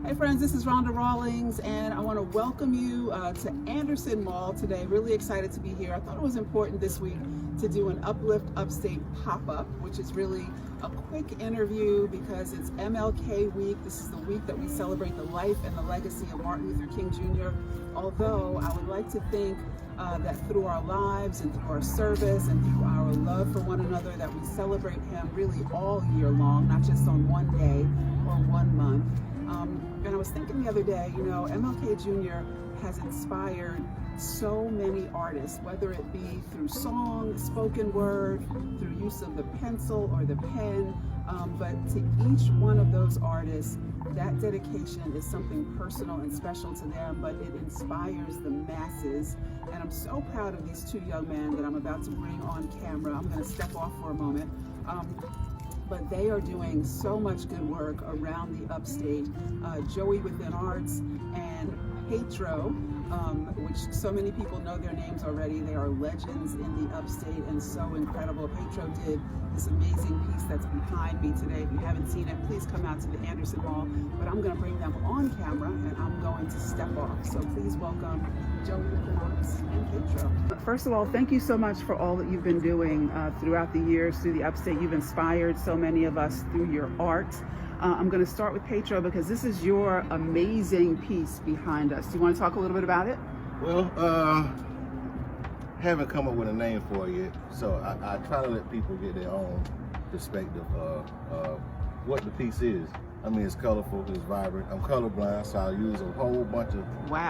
Hey friends, this is Rhonda Rawlings, and I want to welcome you to Anderson Mall today. Really excited to be here. I thought it was important this week to do an Uplift Upstate pop-up, which is really a quick interview because it's MLK week. This is the week that we celebrate the life and the legacy of Martin Luther King Jr. Although I would like to think that through our lives and through our service and through our love for one another, that we celebrate him really all year long, not just on one day or 1 month. And I was thinking the other day, you know, MLK Jr. has inspired so many artists, whether it be through song, spoken word, through use of the pencil or the pen, but to each one of those artists, that dedication is something personal and special to them, but it inspires the masses. And I'm so proud of these two young men that I'm about to bring on camera. I'm going to step off for a moment. But they are doing so much good work around the upstate. Joey Within Arts and Petro, which so many people know their names already. They are legends in the upstate and so incredible. Petro did this amazing piece that's behind me today. If you haven't seen it, please come out to the Anderson Mall. But I'm going to bring them on camera and I'm going to step off. So please welcome Joey Within Arts and Petro. First of all, thank you so much for all that you've been doing throughout the years through the upstate. You've inspired so many of us through your art. I'm going to start with Petro because this is your amazing piece behind us. Do you want to talk a little bit about it? Well, haven't come up with a name for it yet, so I try to let people get their own perspective of what the piece is. I mean, it's colorful, it's vibrant. I'm colorblind, so I use a whole bunch of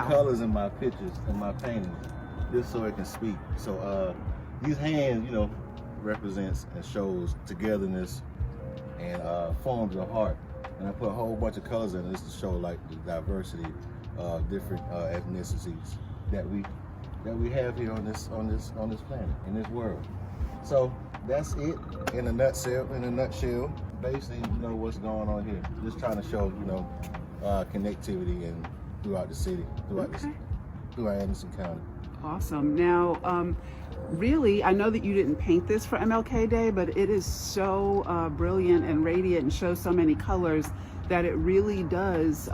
colors in my pictures and my paintings, just so it can speak. So these hands, you know, represents and shows togetherness and forms of heart. And I put a whole bunch of colors in this to show like the diversity of different ethnicities that we have here on this planet, in this world. So that's it in a nutshell. Basically, you know what's going on here. Just trying to show, you know, connectivity and throughout the city, throughout Anderson County. Awesome. Now, really, I know that you didn't paint this for MLK Day, but it is so brilliant and radiant and shows so many colors that it really does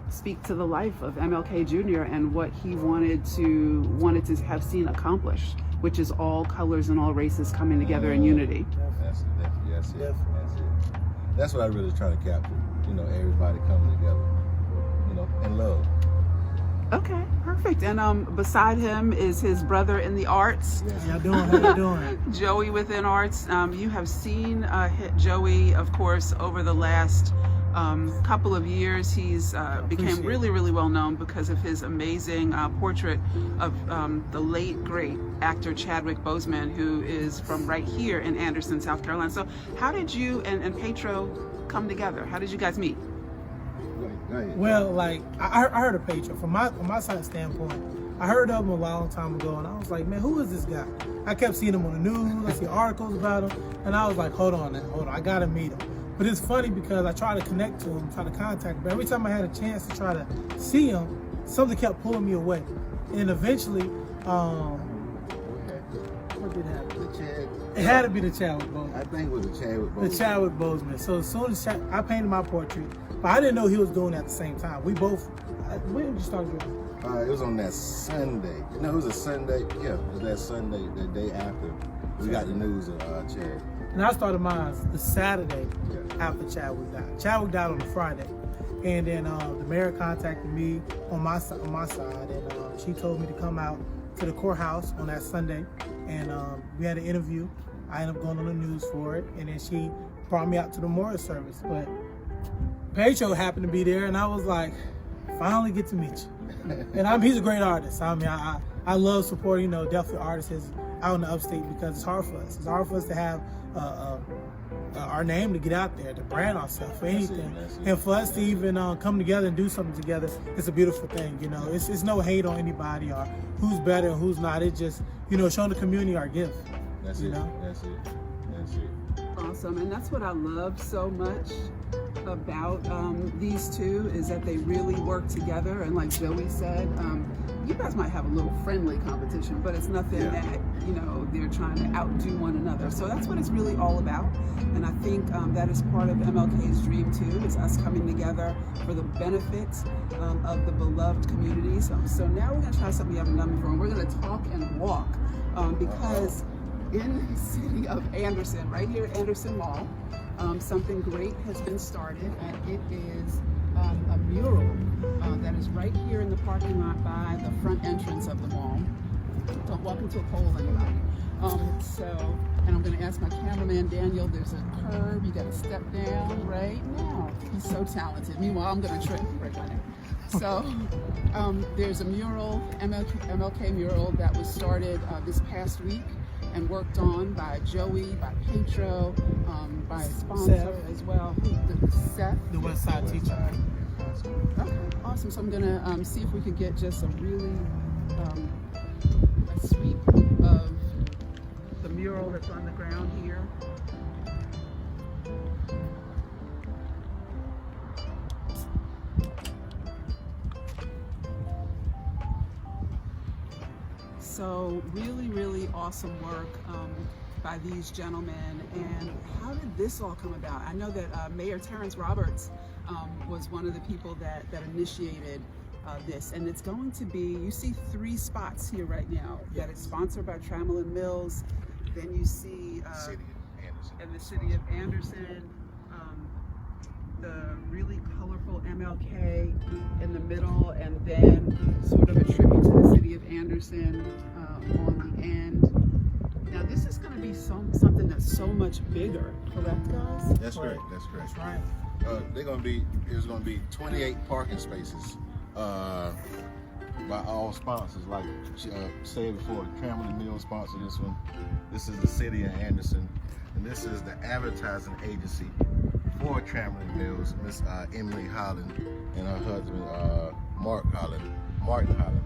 speak to the life of MLK Jr. and what he wanted to have seen accomplished, which is all colors and all races coming together in unity. That's it. That's what I really try to capture. You know, everybody coming together, you know, in love. Okay, perfect. And beside him is his brother in the arts. How you doing? Joey Within Arts. You have seen Joey, of course, over the last couple of years. He's became really well known because of his amazing portrait of the late great actor Chadwick Boseman, who is from right here in Anderson, South Carolina. So how did you and Petro come together? How did you guys meet? Well, like I heard of Petro from my side standpoint. I heard of him a long time ago, and I was like, man, who is this guy? I kept seeing him on the news. I see articles about him, and I was like, hold on, I gotta meet him. But it's funny because I tried to connect to him, try to contact him, but every time I had a chance to try to see him, something kept pulling me away. And eventually, what did happen? It had to be the Chadwick Boseman. I think it was the Chadwick Boseman. The Chadwick Boseman. So as soon as I painted my portrait, but I didn't know he was doing it at the same time. We both, when did you start doing it? It was on that Sunday. No, it was a Sunday. Yeah, it was that Sunday, the day after we got the news of Chad. And I started mine the Saturday after Chadwick died. Chadwick died on the Friday. And then the mayor contacted me on my side, and she told me to come out to the courthouse on that Sunday. And we had an interview. I ended up going on the news for it. And then she brought me out to the memorial service. But Petro happened to be there, and I was like, finally get to meet you. And he's a great artist. I mean, I love supporting, you know, definitely artists out in the upstate because it's hard for us. It's hard for us to have our name to get out there, to brand ourselves for anything. That's it. And for us to even come together and do something together, it's a beautiful thing, you know. It's no hate on anybody or who's better and who's not. It's just, you know, showing the community our gift. That's it. Know? That's it. Awesome. And that's what I love so much about these two is that they really work together, and like Joey said, you guys might have a little friendly competition, but it's nothing that, you know, they're trying to outdo one another. So that's what it's really all about. And I think that is part of MLK's dream too, is us coming together for the benefits of the beloved communities. So now we're gonna try something we haven't done before. We're gonna talk and walk because in the city of Anderson, right here at Anderson Mall, something great has been started, and it is a mural that is right here in the parking lot by the front entrance of the mall. Don't walk into a pole, anybody. And I'm going to ask my cameraman Daniel, there's a curb, you got to step down right now. He's so talented. Meanwhile, I'm going to trip right now. So there's a mural, MLK mural, that was started this past week and worked on by Joey, by Petro, by a sponsor Seth as well, Seth. The West Side teacher. Okay, awesome. So I'm gonna see if we could get just a really a sweep of the mural that's on the ground here. So really, really awesome work by these gentlemen. And how did this all come about? I know that Mayor Terrence Roberts was one of the people that initiated this. And it's going to be, you see 3 spots here right now that is sponsored by Trammell Mills. Then you see in the city of Anderson, the really colorful MLK in the middle, and then sort of a tribute to the city of Anderson on the end. Now this is going to be something that's so much bigger, correct, guys? That's correct. That's correct. That's right. There's going to be 28 parking spaces by all sponsors. Like said before, Trammell Mills sponsored this one. This is the city of Anderson, and this is the advertising agency for Trammell Mills, Miss Emily Holland and her husband Martin Holland.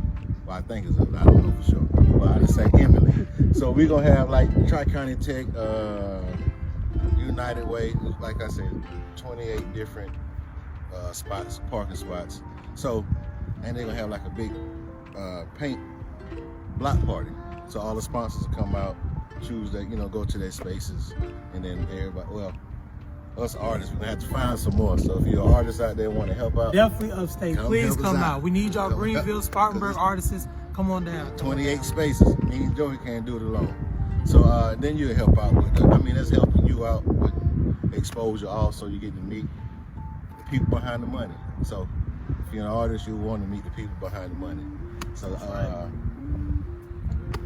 Well, I think it's I don't know for sure. Well, I just say Emily. So we're gonna have like Tri-County Tech, United Way, like I said, 28 different parking spots. So, and they're gonna have like a big paint block party. So all the sponsors come out, choose that, go to their spaces, and then everybody, us artists, we're gonna have to find some more. So if you're an artist out there want to help out, definitely upstate, please come out. We need y'all, Greenville, Spartanburg artists. Come on down. 28 spaces. Me and Joey can't do it alone. So then you help out with that's helping you out with exposure. Also, you get to meet the people behind the money. So if you're an artist, you want to meet the people behind the money. So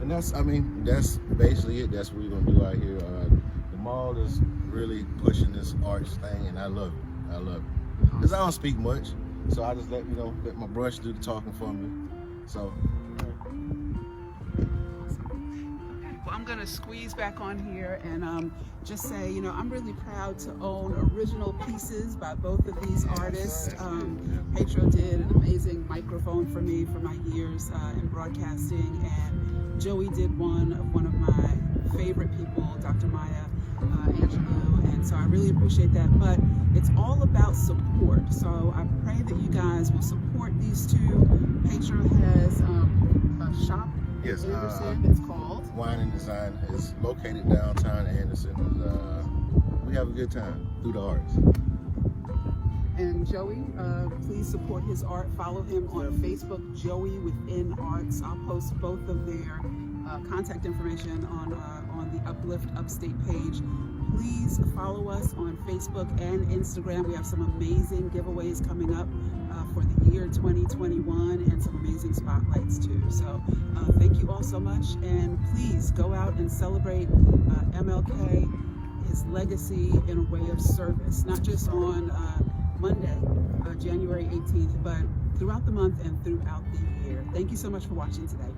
and that's basically it. That's what we're gonna do out here. The mall is really pushing this arts thing, and I love it. I love it. Because I don't speak much, so I just let my brush do the talking for me. So. Well, I'm gonna squeeze back on here and just say, I'm really proud to own original pieces by both of these artists. Petro did an amazing microphone for me for my years in broadcasting, and Joey did one of my favorite people, Dr. Maya Angelou, and so I really appreciate that. But it's all about support, so I pray that you guys will support these two. Petro has a shop in Anderson. It's called Wine and Design. Is located downtown Anderson. We have a good time through the arts. And Joey, please support his art. Follow him on Facebook, Joey Within Arts. I'll post both of their contact information on the Uplift Upstate page. Please follow us on Facebook and Instagram. We have some amazing giveaways coming up for the year 2021 and some amazing spotlights too. So thank you all so much, and please go out and celebrate MLK, his legacy in a way of service, not just on Monday, January 18th, but throughout the month and throughout the year. Thank you so much for watching today.